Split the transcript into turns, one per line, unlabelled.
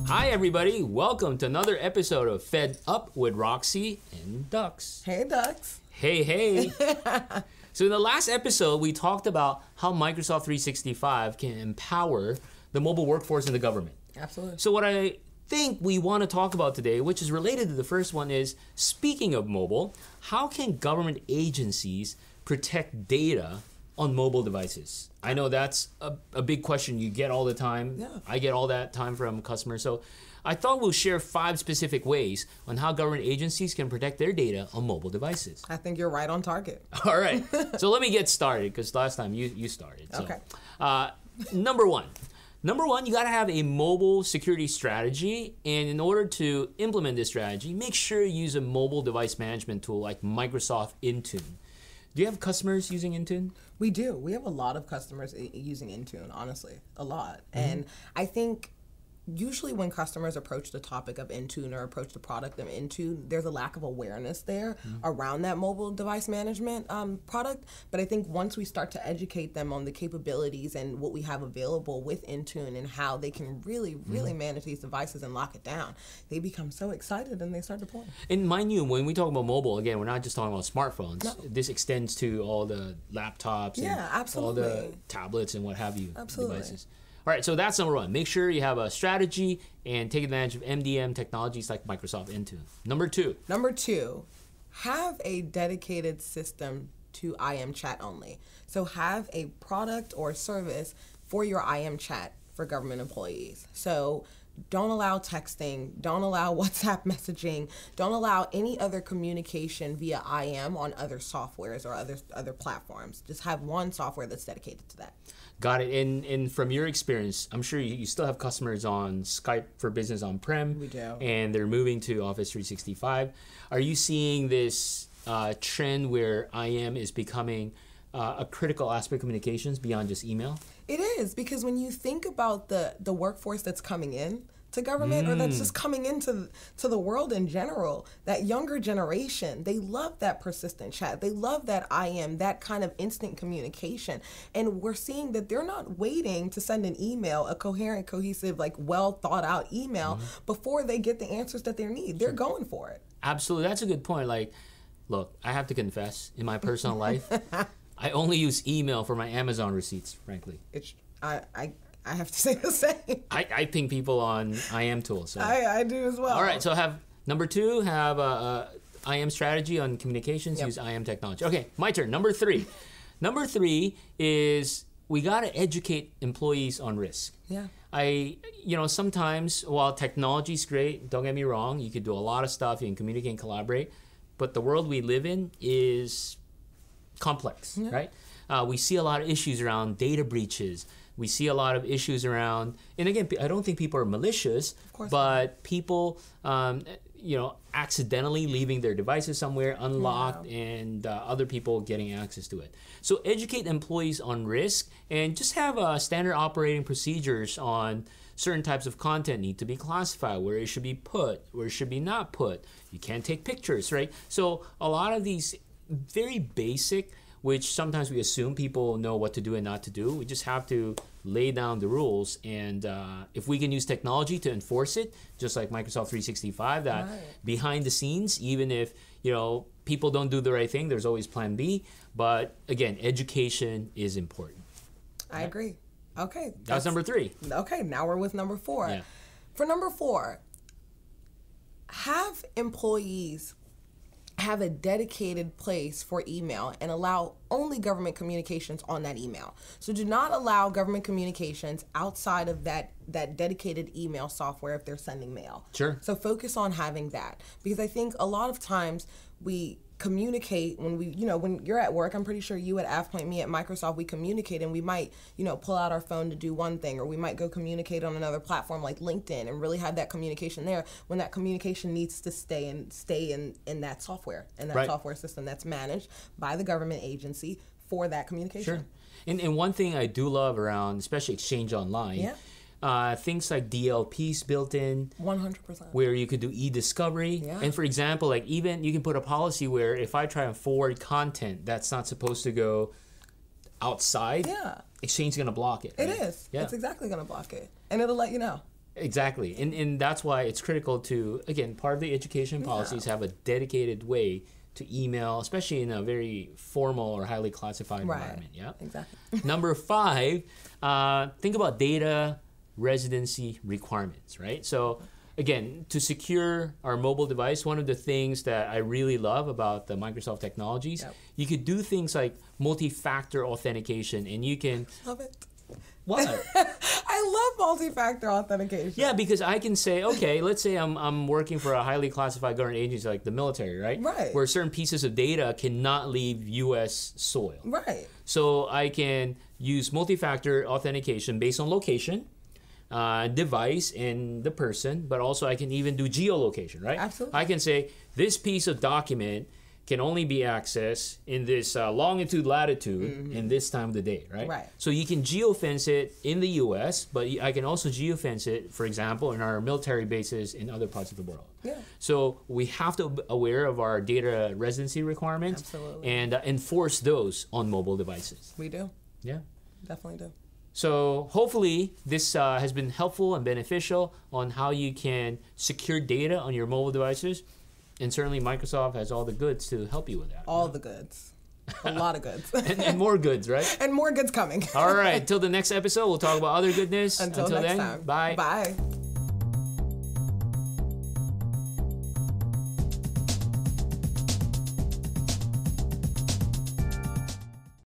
Hi everybody, welcome to another episode of Fed Up with Roxy and Ducks.
Hey Ducks.
Hey, hey. So in the last episode, we talked about how Microsoft 365 can empower the mobile workforce in the government.
Absolutely.
So what I think we want to talk about today, which is related to the first one, is speaking of mobile, how can government agencies protect data on mobile devices? I know that's a big question you get all the time.
Yeah.
I get all that time from customers. So I thought we'll share 5 specific ways on how government agencies can protect their data on mobile devices.
I think you're right on target.
All right. So let me get started because last time you started. So,
Okay.
Number one, you got to have a mobile security strategy. And in order to implement this strategy, make sure you use a mobile device management tool like Microsoft Intune. Do you have customers using Intune?
We do. We have a lot of customers using Intune, honestly, a lot. And I think usually when customers approach the topic of Intune or approach the product of Intune, there's a lack of awareness there around that mobile device management product. But I think once we start to educate them on the capabilities and what we have available with Intune and how they can really manage these devices and lock it down, they become so excited and they start deploying.
And mind you, when we talk about mobile, again, we're not just talking about smartphones.
No.
This extends to all the laptops and
absolutely.
all the tablets and what have you
Absolutely.
devices. All right, so that's number one. Make sure you have a strategy and take advantage of MDM technologies like Microsoft Intune. Number two,
have a dedicated system to IM chat only. So have a product or service for your IM chat for government employees. So don't allow texting, don't allow WhatsApp messaging, don't allow any other communication via IM on other softwares or other platforms. Just have one software that's dedicated to that.
Got it. And from your experience, I'm sure you still have customers on Skype for Business on-prem.
We do.
And they're moving to Office 365. Are you seeing this trend where IM is becoming a critical aspect of communications beyond just email?
It is, because when you think about the workforce that's coming in to government or that's just coming into the world in general, that younger generation, they love that persistent chat. They love that IM, that kind of instant communication. And we're seeing that they're not waiting to send an email, a coherent, cohesive, like well thought out email before they get the answers that they need. They're going for it.
Absolutely. That's a good point. Like, look, I have to confess, in my personal life, I only use email for my Amazon receipts, frankly.
I have to say the same.
I ping people on IM tools. So.
I do as well.
All right, so have number 2, have a IM strategy on communications, use IM technology. Okay, my turn. Number 3. Number 3 is we got to educate employees on risk.
Yeah.
Sometimes while technology's great, don't get me wrong, you could do a lot of stuff, you can communicate and collaborate, but the world we live in is complex, right? We see a lot of issues around data breaches. We see a lot of issues around, and again, I don't think people are malicious, but people, accidentally leaving their devices somewhere unlocked and other people getting access to it. So educate employees on risk and just have standard operating procedures on certain types of content need to be classified, where it should be put, where it should be not put. You can't take pictures, right? So a lot of these very basic, which sometimes we assume people know what to do and not to do. We just have to lay down the rules, and if we can use technology to enforce it, just like Microsoft 365, that behind the scenes, even if people don't do the right thing, there's always plan B. But again, education is important.
I agree. Okay.
That's number 3.
Okay, now we're with number 4.
Yeah.
For number 4, have employees have a dedicated place for email and allow only government communications on that email. So do not allow government communications outside of that dedicated email software if they're sending mail.
Sure.
So focus on having that, because I think a lot of times we communicate when when you're at work. I'm pretty sure you at AvePoint, me at Microsoft, we communicate and we might pull out our phone to do one thing, or we might go communicate on another platform like LinkedIn and really have that communication there, when that communication needs to stay in that software, and that software system that's managed by the government agency for that communication.
Sure. And one thing I do love around, especially Exchange Online, things like DLPs built in,
100%,
where you could do e-discovery. And for example, like even you can put a policy where if I try and forward content that's not supposed to go outside, Exchange is going to block it.
Right? It is. It's exactly going to block it, and it'll let you know.
Exactly. And that's why it's critical to, again, part of the education policies have a dedicated way to email, especially in a very formal or highly classified environment. Yeah.
Exactly.
Number 5, think about data residency requirements, right? So again, to secure our mobile device, one of the things that I really love about the Microsoft technologies, you could do things like multi-factor authentication, and you can...
Love it.
What?
I love multi-factor authentication.
Yeah, because I can say, okay, let's say I'm working for a highly classified government agency like the military, right?
Right.
Where certain pieces of data cannot leave U.S. soil.
Right.
So I can use multi-factor authentication based on location, device, and the person, but also I can even do geolocation, right?
Absolutely.
I can say this piece of document can only be accessed in this longitude, latitude, in this time of the day, right?
Right.
So you can geofence it in the U.S., but I can also geofence it, for example, in our military bases in other parts of the world.
Yeah.
So we have to be aware of our data residency requirements.
Absolutely.
And enforce those on mobile devices.
We do.
Yeah.
Definitely do.
So hopefully this has been helpful and beneficial on how you can secure data on your mobile devices. And certainly Microsoft has all the goods to help you with that.
All the goods. A lot of goods.
and more goods, right?
And more goods coming.
All right. Till the next episode, we'll talk about other goodness.
Until next
then,
time.
bye.
Bye.